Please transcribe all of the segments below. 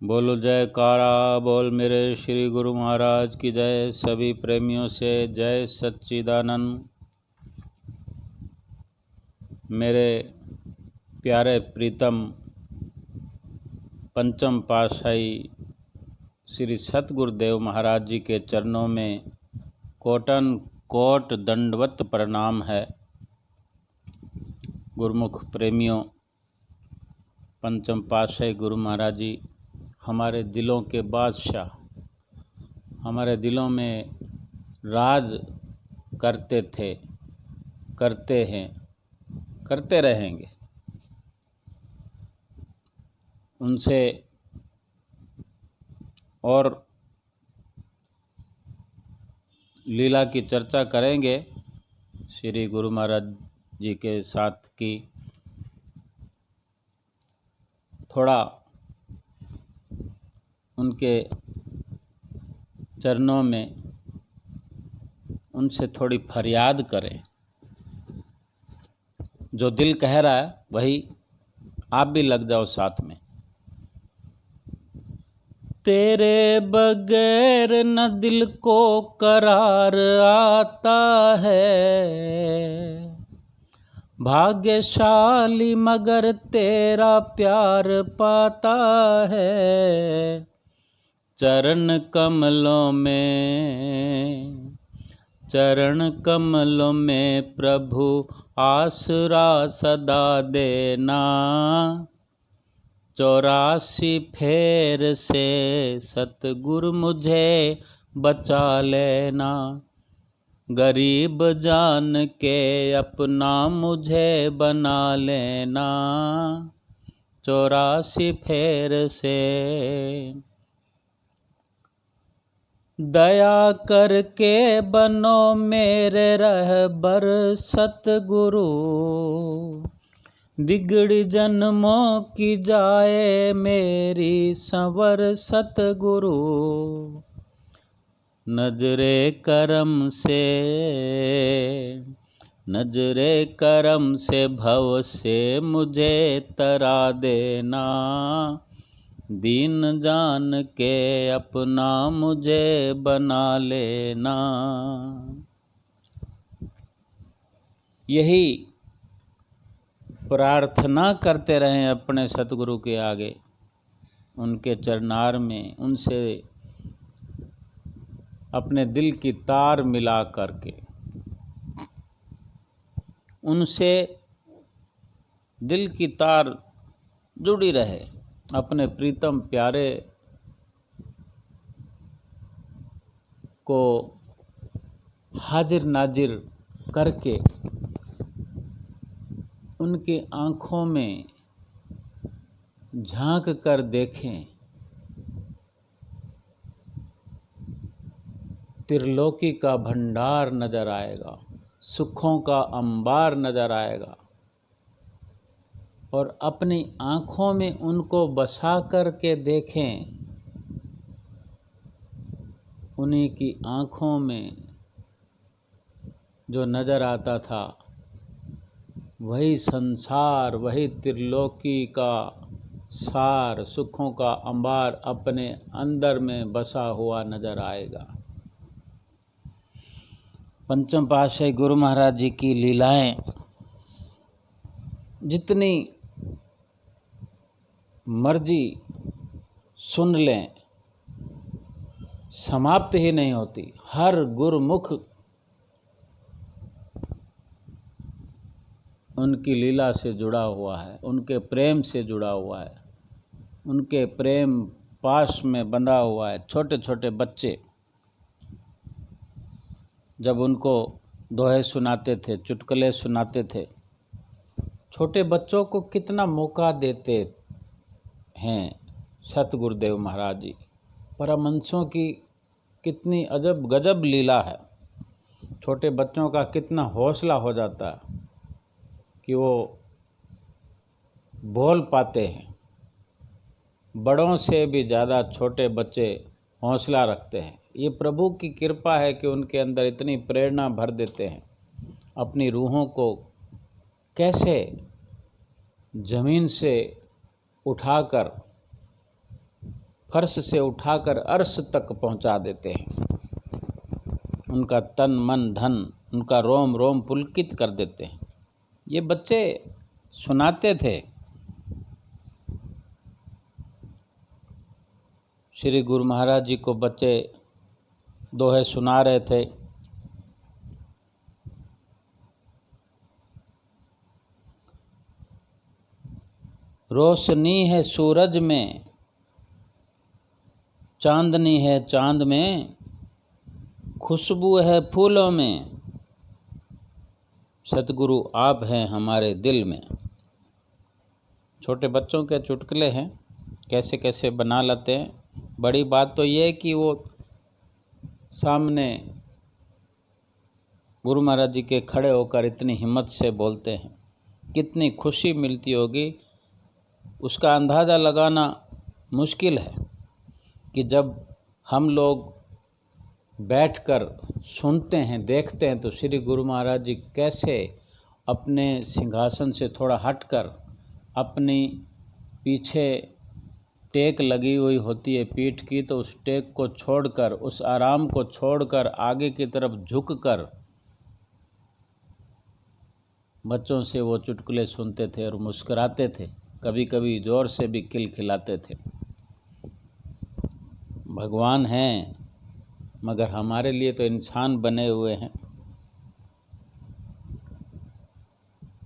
बोलो जयकारा बोल मेरे श्री गुरु महाराज की जय। सभी प्रेमियों से जय सच्चिदानंद। मेरे प्यारे प्रीतम पंचम पातशाही श्री सतगुरुदेव महाराज जी के चरणों में कोटन कोट दंडवत प्रणाम है। गुरुमुख प्रेमियों, पंचम पातशाही गुरु महाराज जी हमारे दिलों के बादशाह, हमारे दिलों में राज करते थे, करते हैं, करते रहेंगे। उनसे और लीला की चर्चा करेंगे श्री गुरु महाराज जी के साथ की। थोड़ा उनके चरणों में उनसे थोड़ी फरियाद करें। जो दिल कह रहा है वही आप भी लग जाओ साथ में। तेरे बगैर न दिल को करार आता है, भाग्यशाली मगर तेरा प्यार पाता है। चरण कमलों में प्रभु आसरा सदा देना। 84 फेर से सतगुरु मुझे बचा लेना। गरीब जान के अपना मुझे बना लेना। 84 फेर से दया करके बनो मेरे रहबर सतगुरु। बिगड़ी जन्मों की जाए मेरी संवर सतगुरु। नजरे करम से भव से मुझे तरा देना। दीन जान के अपना मुझे बना लेना। यही प्रार्थना करते रहें अपने सतगुरु के आगे, उनके चरणार में, उनसे अपने दिल की तार मिला करके, उनसे दिल की तार जुड़ी रहे। अपने प्रीतम प्यारे को हाजिर नाजिर करके उनकी आँखों में झांक कर देखें। त्रिलोकी का भंडार नजर आएगा, सुखों का अंबार नजर आएगा। और अपनी आँखों में उनको बसा कर के देखें। उन्हीं की आँखों में जो नजर आता था वही संसार, वही त्रिलोकी का सार, सुखों का अंबार अपने अंदर में बसा हुआ नजर आएगा। पंचम पातशाही गुरु महाराज जी की लीलाएं जितनी मर्जी सुन लें, समाप्त ही नहीं होती। हर गुरुमुख उनकी लीला से जुड़ा हुआ है, उनके प्रेम से जुड़ा हुआ है, उनके प्रेम पाश में बंधा हुआ है। छोटे छोटे बच्चे जब उनको दोहे सुनाते थे, चुटकुले सुनाते थे, छोटे बच्चों को कितना मौका देते हैं सतगुरुदेव महाराज जी। परमहंसों की कितनी अजब गजब लीला है। छोटे बच्चों का कितना हौसला हो जाता है कि वो बोल पाते हैं। बड़ों से भी ज़्यादा छोटे बच्चे हौसला रखते हैं। ये प्रभु की कृपा है कि उनके अंदर इतनी प्रेरणा भर देते हैं। अपनी रूहों को कैसे ज़मीन से उठाकर फर्श से उठाकर अर्श तक पहुंचा देते हैं। उनका तन मन धन, उनका रोम रोम पुलकित कर देते हैं। ये बच्चे सुनाते थे। श्री गुरु महाराज जी को बच्चे दोहे सुना रहे थे। रोशनी है सूरज में, चांदनी है चांद में, खुशबू है फूलों में, सतगुरु आप हैं हमारे दिल में। छोटे बच्चों के चुटकुले हैं, कैसे कैसे बना लेते हैं। बड़ी बात तो ये है कि वो सामने गुरु महाराज जी के खड़े होकर इतनी हिम्मत से बोलते हैं। कितनी खुशी मिलती होगी, उसका अंदाज़ा लगाना मुश्किल है कि जब हम लोग बैठकर सुनते हैं, देखते हैं, तो श्री गुरु महाराज जी कैसे अपने सिंहासन से थोड़ा हटकर अपनी पीछे टेक लगी हुई होती है पीठ की, तो उस टेक को छोड़कर, उस आराम को छोड़कर आगे की तरफ झुककर बच्चों से वो चुटकुले सुनते थे और मुस्कुराते थे। कभी कभी ज़ोर से भी खिलखिलाते थे। भगवान हैं, मगर हमारे लिए तो इंसान बने हुए हैं।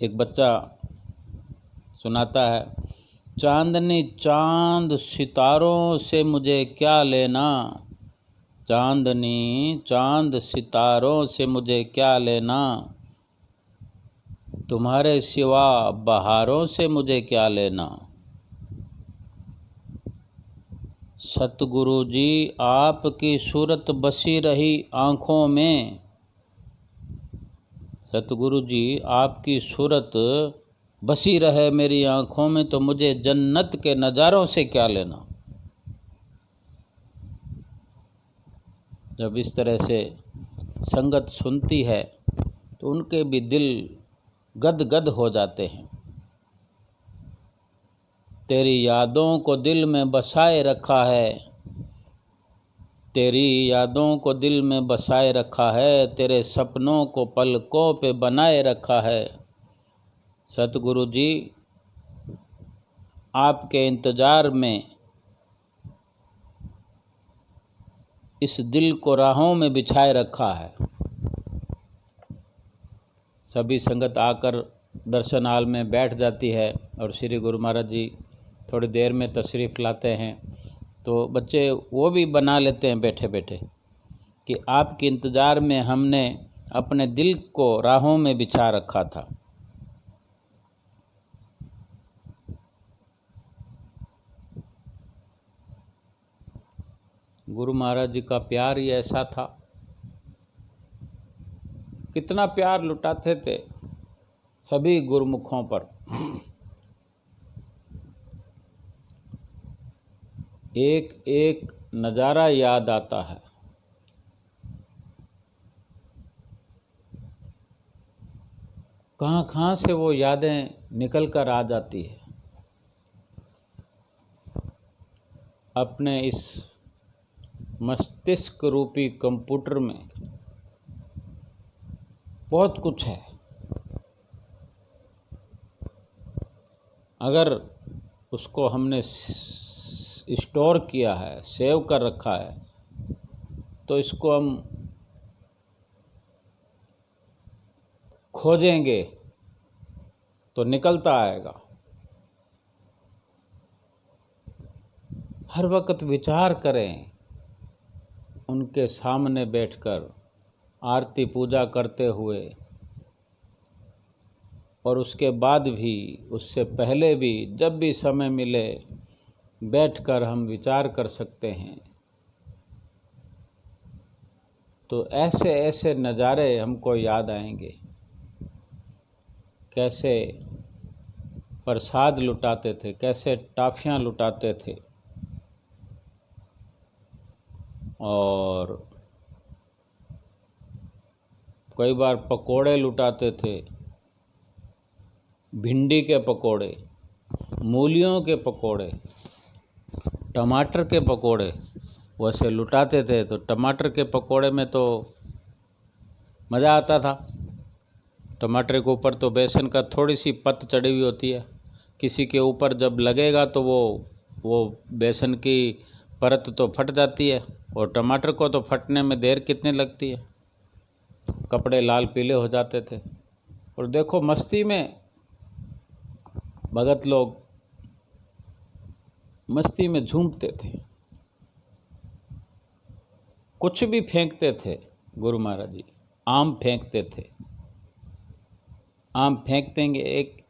एक बच्चा सुनाता है, चांदनी चांद सितारों से मुझे क्या लेना, चांदनी चांद सितारों से मुझे क्या लेना, तुम्हारे सिवा बहारों से मुझे क्या लेना। सतगुरु जी आपकी सूरत बसी रही आँखों में, सतगुरु जी आपकी सूरत बसी रहे मेरी आँखों में, तो मुझे जन्नत के नज़ारों से क्या लेना। जब इस तरह से संगत सुनती है तो उनके भी दिल गद गद हो जाते हैं। तेरी यादों को दिल में बसाए रखा है, तेरी यादों को दिल में बसाए रखा है, तेरे सपनों को पलकों पे बनाए रखा है। सतगुरु जी आपके इंतज़ार में इस दिल को राहों में बिछाए रखा है। सभी संगत आकर दर्शन हाल में बैठ जाती है और श्री गुरु महाराज जी थोड़ी देर में तशरीफ़ लाते हैं, तो बच्चे वो भी बना लेते हैं बैठे बैठे कि आपके इंतज़ार में हमने अपने दिल को राहों में बिछा रखा था। गुरु महाराज जी का प्यार ही ऐसा था। कितना प्यार लुटाते थे सभी गुरुमुखों पर। एक एक नज़ारा याद आता है। कहाँ से वो यादें निकल कर आ जाती है। अपने इस मस्तिष्क रूपी कंप्यूटर में बहुत कुछ है। अगर उसको हमने स्टोर किया है, सेव कर रखा है, तो इसको हम खोजेंगे तो निकलता आएगा। हर वक्त विचार करें, उनके सामने बैठकर आरती पूजा करते हुए, और उसके बाद भी, उससे पहले भी, जब भी समय मिले बैठकर हम विचार कर सकते हैं। तो ऐसे ऐसे नज़ारे हमको याद आएंगे। कैसे प्रसाद लुटाते थे, कैसे टाफियाँ लुटाते थे, और कई बार पकोड़े लुटाते थे। भिंडी के पकोड़े, मूलियों के पकोड़े, टमाटर के पकोड़े वैसे लुटाते थे। तो टमाटर के पकोड़े में तो मज़ा आता था। टमाटर के ऊपर तो बेसन का थोड़ी सी पत्त चढ़ी हुई होती है, किसी के ऊपर जब लगेगा तो वो बेसन की परत तो फट जाती है, और टमाटर को तो फटने में देर कितनी लगती है, कपड़े लाल पीले हो जाते थे। और देखो मस्ती में भगत लोग मस्ती में झूमते थे, कुछ भी फेंकते थे। गुरु महाराज जी आम फेंकते थे, आम फेंक देंगे,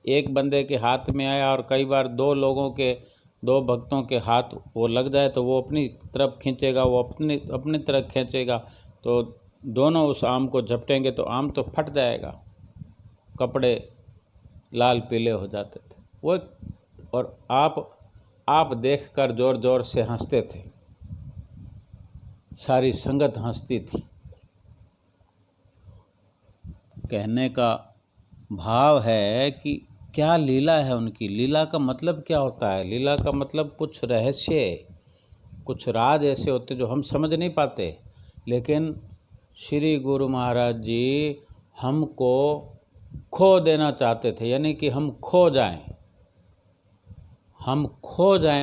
एक बंदे के हाथ में आया और कई बार दो भक्तों के हाथ वो लग जाए तो वो अपनी तरफ खींचेगा, वो अपनी तरफ खींचेगा, तो दोनों उस आम को झपटेंगे तो आम तो फट जाएगा, कपड़े लाल पीले हो जाते थे वो। और आप देखकर जोर जोर से हंसते थे, सारी संगत हंसती थी। कहने का भाव है कि क्या लीला है उनकी। लीला का मतलब क्या होता है? लीला का मतलब कुछ रहस्य, कुछ राज ऐसे होते जो हम समझ नहीं पाते, लेकिन श्री गुरु महाराज जी हमको खो देना चाहते थे, यानी कि हम खो जाएं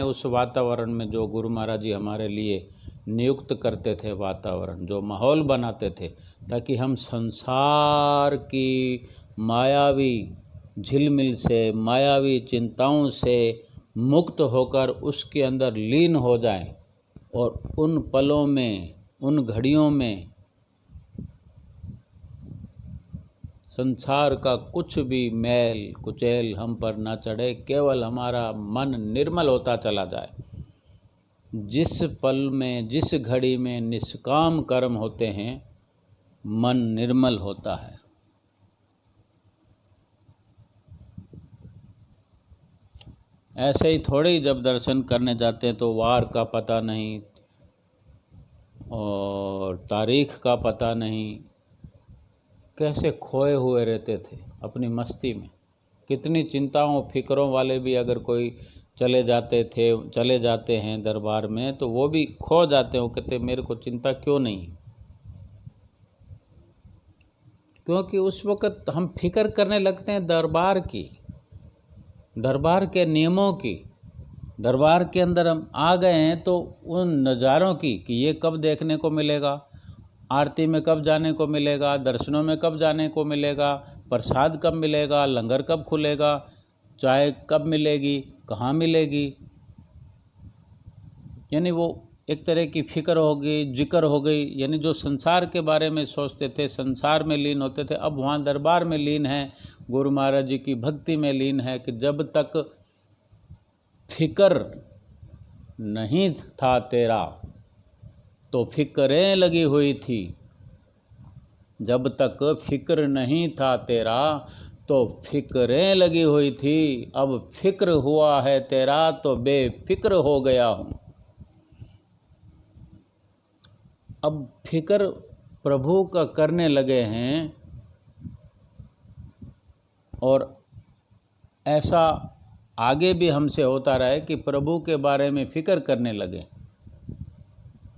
उस वातावरण में जो गुरु महाराज जी हमारे लिए नियुक्त करते थे, वातावरण जो माहौल बनाते थे, ताकि हम संसार की मायावी झिलमिल से, मायावी चिंताओं से मुक्त होकर उसके अंदर लीन हो जाएं, और उन पलों में, उन घड़ियों में संसार का कुछ भी मैल कुचैल हम पर ना चढ़े, केवल हमारा मन निर्मल होता चला जाए। जिस पल में, जिस घड़ी में निष्काम कर्म होते हैं, मन निर्मल होता है। ऐसे ही थोड़े ही जब दर्शन करने जाते हैं तो वार का पता नहीं और तारीख का पता नहीं, कैसे खोए हुए रहते थे अपनी मस्ती में। कितनी चिंताओं फिक्रों वाले भी अगर कोई चले जाते हैं दरबार में, तो वो भी खो जाते हैं। वो कहते मेरे को चिंता क्यों नहीं, क्योंकि उस वक़्त हम फिक्र करने लगते हैं दरबार की, दरबार के नियमों की। दरबार के अंदर हम आ गए हैं तो उन नज़ारों की कि ये कब देखने को मिलेगा, आरती में कब जाने को मिलेगा, दर्शनों में कब जाने को मिलेगा, प्रसाद कब मिलेगा, लंगर कब खुलेगा, चाय कब मिलेगी, कहाँ मिलेगी। यानी वो एक तरह की फ़िक्र हो गई, जिक्र हो गई। यानी जो संसार के बारे में सोचते थे, संसार में लीन होते थे, अब वहाँ दरबार में लीन है, गुरु महाराज जी की भक्ति में लीन है। कि जब तक फिक्र नहीं था तेरा तो फिक्रें लगी हुई थी, जब तक फिक्र नहीं था तेरा तो फिक्रें लगी हुई थी, अब फिक्र हुआ है तेरा तो बेफिक्र हो गया हूँ। अब फिक्र प्रभु का करने लगे हैं, और ऐसा आगे भी हमसे होता रहे कि प्रभु के बारे में फ़िक्र करने लगे।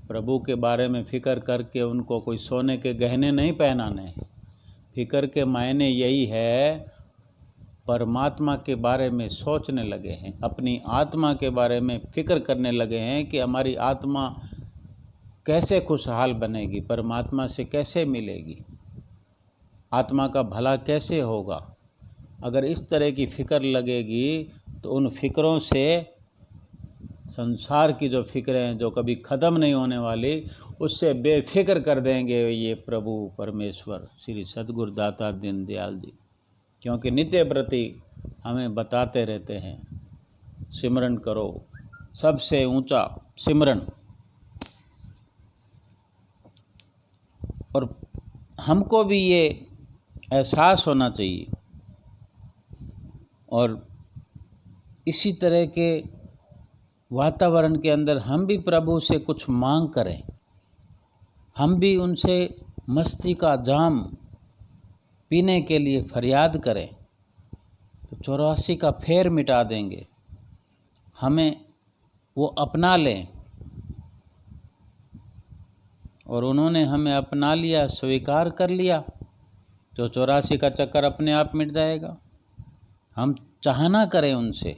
प्रभु के बारे में फ़िक्र करके उनको कोई सोने के गहने नहीं पहनाने हैं। फ़िक्र के मायने यही है, परमात्मा के बारे में सोचने लगे हैं, अपनी आत्मा के बारे में फ़िक्र करने लगे हैं कि हमारी आत्मा कैसे खुशहाल बनेगी, परमात्मा से कैसे मिलेगी, आत्मा का भला कैसे होगा। अगर इस तरह की फ़िक्र लगेगी तो उन फ़िक्रों से, संसार की जो फ़िक्रें हैं जो कभी ख़त्म नहीं होने वाली, उससे बेफिक्र कर देंगे ये प्रभु परमेश्वर श्री सद्गुरु दाता दीनदयाल जी। क्योंकि नित्य प्रति हमें बताते रहते हैं, सिमरन करो, सबसे ऊंचा सिमरन। और हमको भी ये एहसास होना चाहिए, और इसी तरह के वातावरण के अंदर हम भी प्रभु से कुछ मांग करें, हम भी उनसे मस्ती का जाम पीने के लिए फरियाद करें, तो 84 का फेर मिटा देंगे। हमें वो अपना लें, और उन्होंने हमें अपना लिया, स्वीकार कर लिया, तो 84 का चक्कर अपने आप मिट जाएगा। हम चाहना करें उनसे।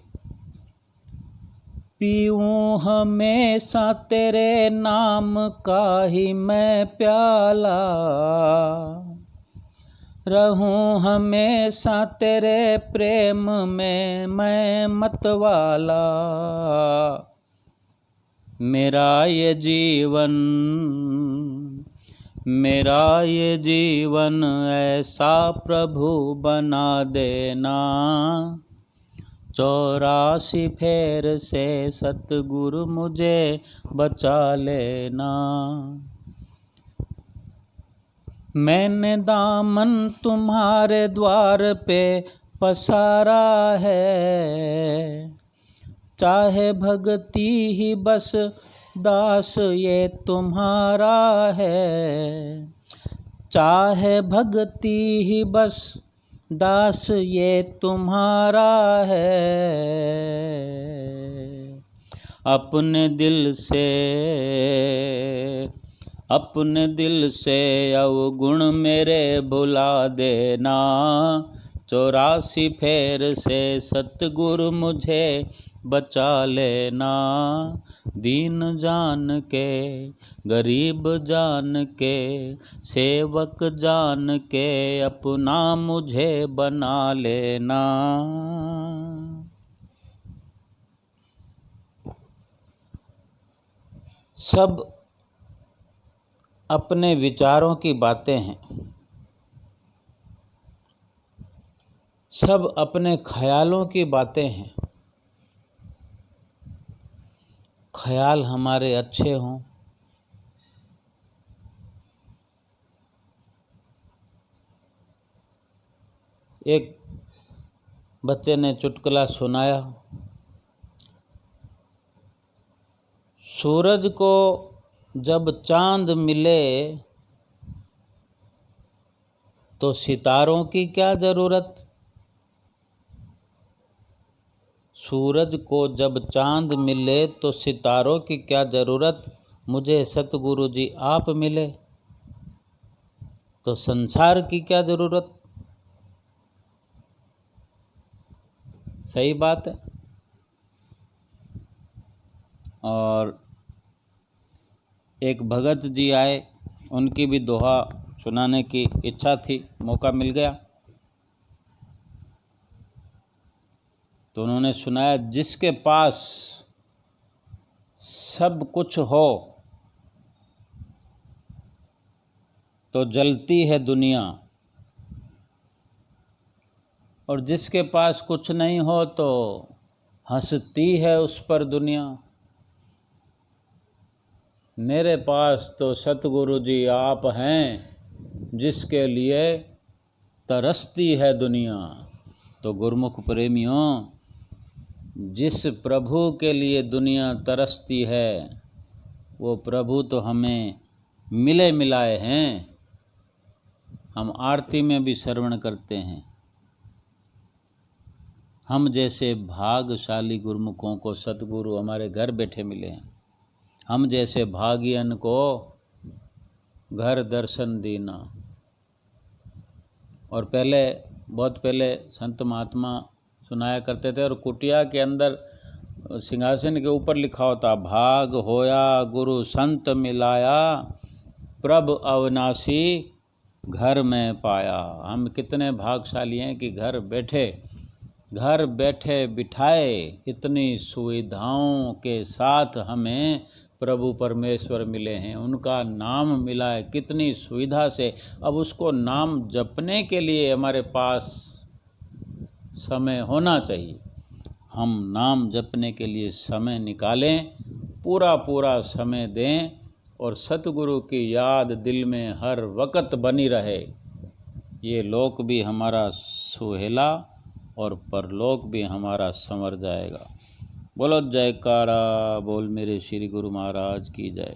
पीऊँ हमेशा तेरे नाम का ही मैं प्याला, रहूं हमेशा तेरे प्रेम में मैं मतवाला। मेरा ये जीवन ऐसा प्रभु बना देना, 84 फेर से सतगुरु मुझे बचा लेना। मैंने दामन तुम्हारे द्वार पे पसारा है, चाहे भक्ति ही बस दास ये तुम्हारा है, चाहे भक्ति ही बस दास ये तुम्हारा है। अपने दिल से अवगुण मेरे भुला देना, 84 फेर से सतगुरु मुझे बचा लेना। दीन जान के, गरीब जान के, सेवक जान के अपना मुझे बना लेना। सब अपने विचारों की बातें हैं, सब अपने ख्यालों की बातें हैं। ख्याल हमारे अच्छे हों, एक बच्चे ने चुटकुला सुनाया, सूरज को जब चांद मिले तो सितारों की क्या ज़रूरत। सूरज को जब चांद मिले तो सितारों की क्या ज़रूरत, मुझे सतगुरु जी आप मिले तो संसार की क्या ज़रूरत। सही बात है। और एक भगत जी आए, उनकी भी दोहा सुनाने की इच्छा थी, मौका मिल गया तो उन्होंने सुनाया। जिसके पास सब कुछ हो तो जलती है दुनिया, और जिसके पास कुछ नहीं हो तो हंसती है उस पर दुनिया। मेरे पास तो सतगुरु जी आप हैं, जिसके लिए तरसती है दुनिया। तो गुरमुख प्रेमियों, जिस प्रभु के लिए दुनिया तरसती है, वो प्रभु तो हमें मिले मिलाए हैं। हम आरती में भी श्रवण करते हैं। हम जैसे भाग्यशाली गुरमुखों को सतगुरु हमारे घर बैठे मिले हैं। हम जैसे भागियन को घर दर्शन दीना। और पहले, बहुत पहले संत महात्मा सुनाया करते थे, और कुटिया के अंदर सिंहासन के ऊपर लिखा होता, भाग होया गुरु संत मिलाया, प्रभ अविनाशी घर में पाया। हम कितने भाग्यशाली हैं कि घर बैठे बिठाए इतनी सुविधाओं के साथ हमें प्रभु परमेश्वर मिले हैं। उनका नाम मिला है कितनी सुविधा से। अब उसको नाम जपने के लिए हमारे पास समय होना चाहिए। हम नाम जपने के लिए समय निकालें, पूरा समय दें, और सतगुरु की याद दिल में हर वक्त बनी रहे। ये लोक भी हमारा सुहेला और परलोक भी हमारा संवर जाएगा। बोलो जयकारा बोल मेरे श्री गुरु महाराज की जय।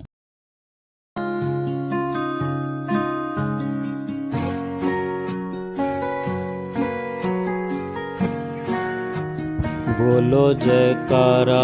बोलो जयकारा